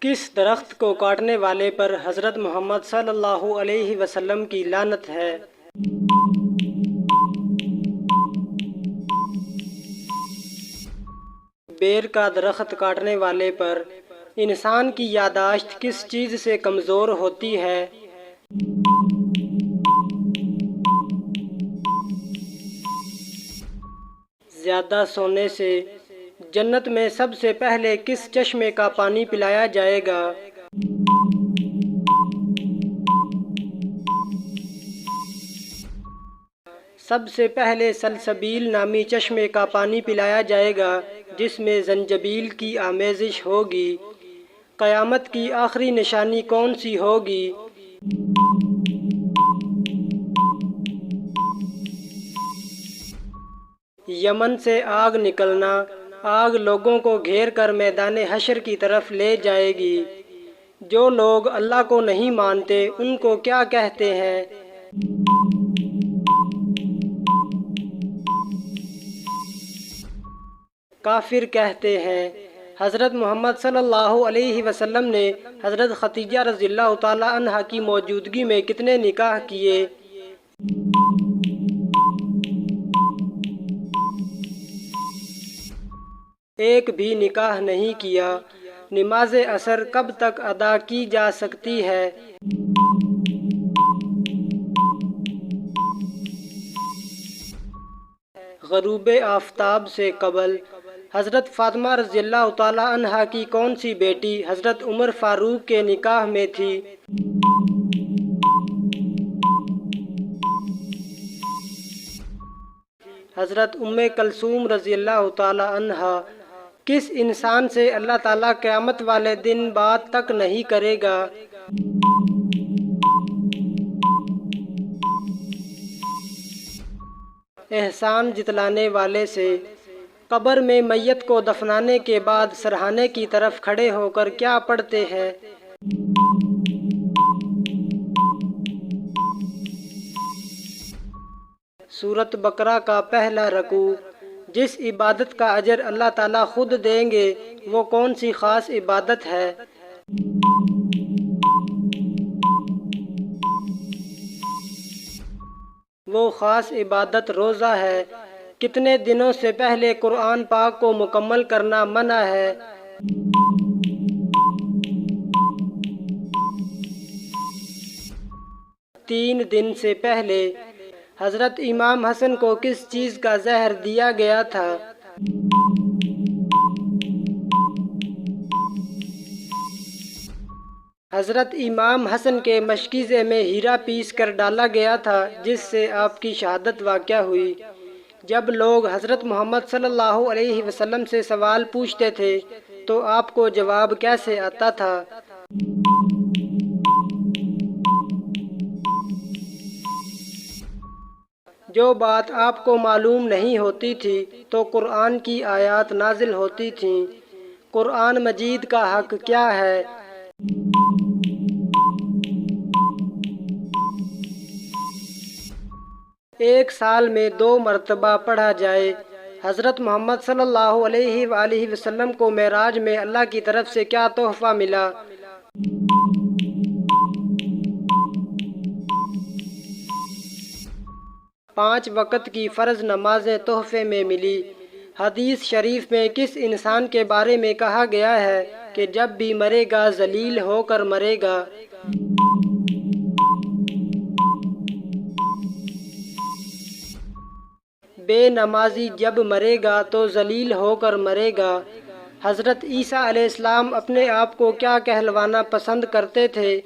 کس درخت کو کاٹنے والے پر حضرت محمد صلی اللہ علیہ وسلم کی لعنت ہے؟ بیر کا درخت کاٹنے والے پر انسان کی یادداشت کس چیز سے کمزور ہوتی ہے؟ زیادہ سونے سے۔ جنت میں سب سے پہلے کس چشمے کا پانی پلایا جائے گا؟ سب سے پہلے سلسبیل نامی چشمے کا پانی پلایا جائے گا جس میں زنجبیل کی آمیزش ہوگی۔ قیامت کی آخری نشانی کون سی ہوگی؟ یمن سے آگ نکلنا۔ آگ لوگوں کو گھیر کر میدان حشر کی طرف لے جائے گی۔ جو لوگ اللہ کو نہیں مانتے ان کو کیا کہتے ہیں؟ کافر کہتے ہیں۔ حضرت محمد صلی اللہ علیہ وسلم نے حضرت خدیجہ رضی اللہ تعالی عنہا کی موجودگی میں کتنے نکاح کیے؟ ایک بھی نکاح نہیں کیا۔ نماز عصر کب تک ادا کی جا سکتی ہے؟ غروب آفتاب سے قبل۔ حضرت فاطمہ رضی اللہ تعالی عنہا کی کون سی بیٹی حضرت عمر فاروق کے نکاح میں تھی؟ حضرت ام کلثوم رضی اللہ تعالی عنہا۔ کس انسان سے اللہ تعالیٰ قیامت والے دن بات تک نہیں کرے گا؟ احسان جتلانے والے سے۔ قبر میں میت کو دفنانے کے بعد سرہانے کی طرف کھڑے ہو کر کیا پڑھتے ہیں؟ سورۃ بقرہ کا پہلا رکوع۔ جس عبادت کا اجر اللہ تعالیٰ خود دیں گے وہ کون سی خاص عبادت ہے؟ وہ خاص عبادت روزہ ہے۔ کتنے دنوں سے پہلے قرآن پاک کو مکمل کرنا منع ہے؟ تین دن سے پہلے۔ حضرت امام حسن کو کس چیز کا زہر دیا گیا تھا؟ حضرت امام حسن کے مشکیزے میں ہیرا پیس کر ڈالا گیا تھا جس سے آپ کی شہادت واقع ہوئی۔ جب لوگ حضرت محمد صلی اللہ علیہ وسلم سے سوال پوچھتے تھے تو آپ کو جواب کیسے آتا تھا؟ جو بات آپ کو معلوم نہیں ہوتی تھی تو قرآن کی آیات نازل ہوتی تھیں۔ قرآن مجید کا حق کیا ہے؟ ایک سال میں 2 مرتبہ پڑھا جائے۔ حضرت محمد صلی اللہ علیہ وآلہ وسلم کو معراج میں اللہ کی طرف سے کیا تحفہ ملا؟ 5 وقت کی فرض نمازیں تحفے میں ملی۔ حدیث شریف میں کس انسان کے بارے میں کہا گیا ہے کہ جب بھی مرے گا ذلیل ہو کر مرے گا؟ بے نمازی جب مرے گا تو ذلیل ہو کر مرے گا۔ حضرت عیسیٰ علیہ السلام اپنے آپ کو کیا کہلوانا پسند کرتے تھے؟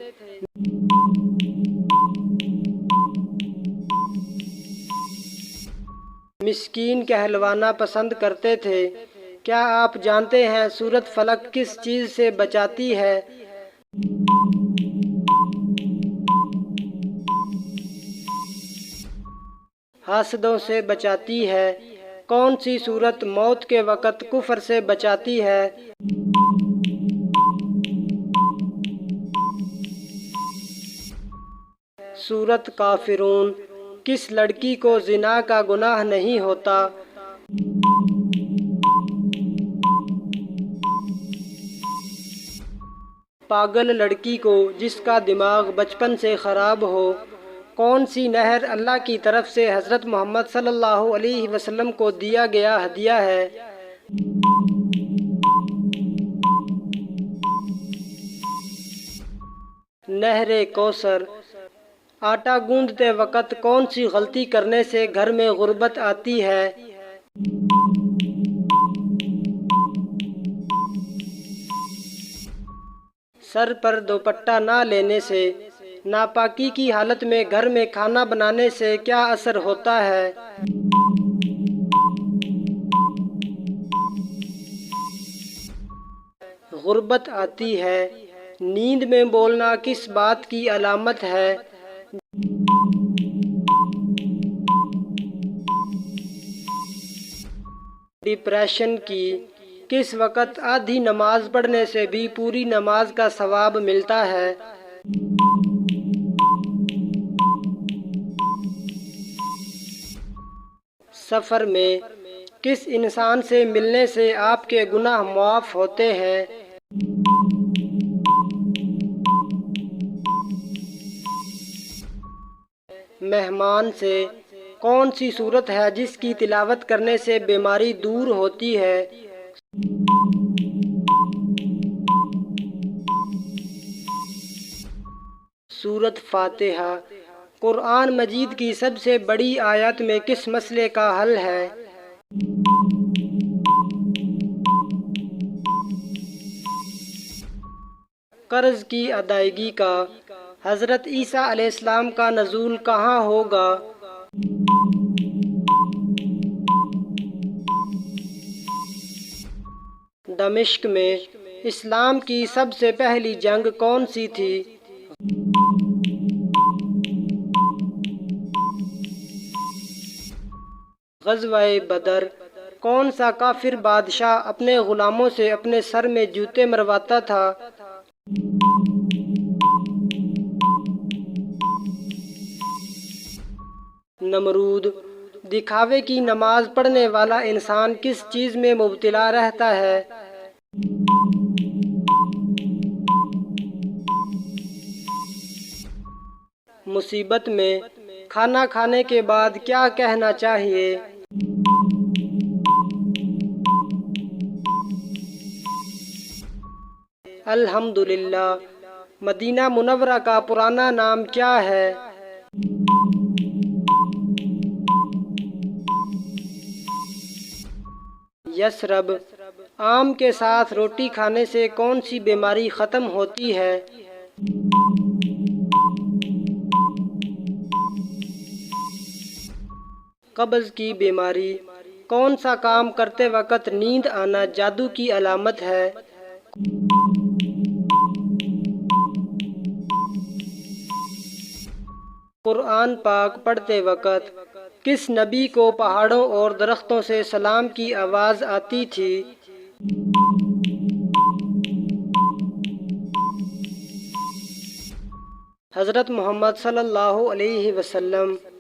مسکین کہلوانا پسند کرتے تھے۔ کیا آپ جانتے ہیں سورۃ فلق کس چیز سے بچاتی ہے؟ حاسدوں سے بچاتی ہے۔ کون سی سورت موت کے وقت کفر سے بچاتی ہے؟ سورت کافرون۔ کس لڑکی کو زنا کا گناہ نہیں ہوتا؟ پاگل لڑکی کو جس کا دماغ بچپن سے خراب ہو؟ کون سی نہر اللہ کی طرف سے حضرت محمد صلی اللہ علیہ وسلم کو دیا گیا ہدیہ ہے؟ نہر کوثر۔ آٹا گوندتے وقت کون سی غلطی کرنے سے گھر میں غربت آتی ہے؟ سر پر دوپٹہ نہ لینے سے۔ ناپاکی کی حالت میں گھر میں کھانا بنانے سے کیا اثر ہوتا ہے؟ غربت آتی ہے۔ نیند میں بولنا کس بات کی علامت ہے؟ ڈپریشن کی۔ کس وقت آدھی نماز پڑھنے سے بھی پوری نماز کا ثواب ملتا ہے؟ سفر میں۔ کس انسان سے ملنے سے آپ کے گناہ معاف ہوتے ہیں؟ مہمان سے۔ کون سی صورت ہے جس کی تلاوت کرنے سے بیماری دور ہوتی ہے؟ سورۃ فاتحہ۔ قرآن مجید کی سب سے بڑی آیت میں کس مسئلے کا حل ہے؟ قرض کی ادائیگی کا۔ حضرت عیسیٰ علیہ السلام کا نزول کہاں ہوگا؟ دمشق میں۔ اسلام کی سب سے پہلی جنگ کون سی تھی؟ غزوہ بدر۔ کون سا کافر بادشاہ اپنے غلاموں سے اپنے سر میں جوتے مرواتا تھا؟ نمرود۔ دکھاوے کی نماز پڑھنے والا انسان کس چیز میں مبتلا رہتا ہے؟ مصیبت میں۔ کھانا کھانے کے بعد کیا کہنا چاہیے؟ الحمدللہ۔ مدینہ منورہ کا پرانا نام کیا ہے؟ یثرب۔ آم کے ساتھ روٹی کھانے سے کون سی بیماری ختم ہوتی ہے؟ قبض کی بیماری۔ کون سا کام کرتے وقت نیند آنا جادو کی علامت ہے؟ قرآن پاک پڑھتے وقت کس نبی کو پہاڑوں اور درختوں سے سلام کی آواز آتی تھی؟ حضرت محمد صلی اللہ علیہ وسلم۔